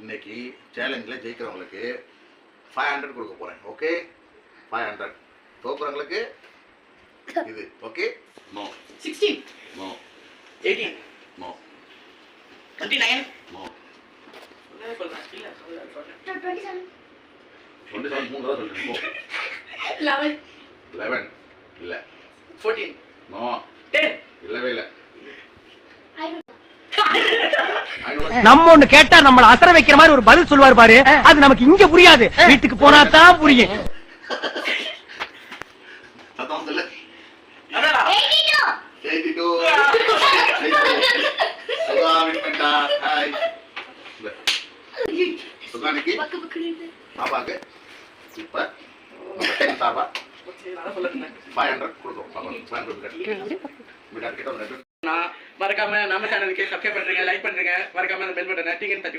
இன்னைக்கு சேலஞ்சில் ஜெயிக்கிறவங்களுக்கு 500 கொடுக்க போகிறேன். ஓகே, 500. தோக்குறவங்களுக்கு இது. Okay, no. 16, no. 18, no. 29, no. என்ன சொல்றேன்? இல்ல, சொல்றேன். 27, 27 3 தடவை சொல்லிட்டு 11, 11 இல்லை. 14, நோ. 10. இல்லவே இல்லை. நம்ம ஒண்ணு கேட்டா நம்மள அசர வைக்கிற மாதிரி ஒரு பதில் சொல்லுவாரு பாரு, அது நமக்கு இங்க புரியாது, வீட்டுக்கு போனா தான் புரியும். சத்தம் சொல்லு. அடடா. 82. சுகா வின்மெண்டா. ஹாய். சுகானிக்கு பாப்பாக்கு இப்ப சார்பா சரி, நான் சொல்லுறேன். 500 கொடுக்குறோம். 500 கிட்ட மறக்காம நம்ம சேனலுக்கு சப்ஸ்கிரைப் பண்றீங்க, லைக் பண்றீங்க, மறக்காம அந்த பெல் பட்டனை டிங்கன்னு தட்டி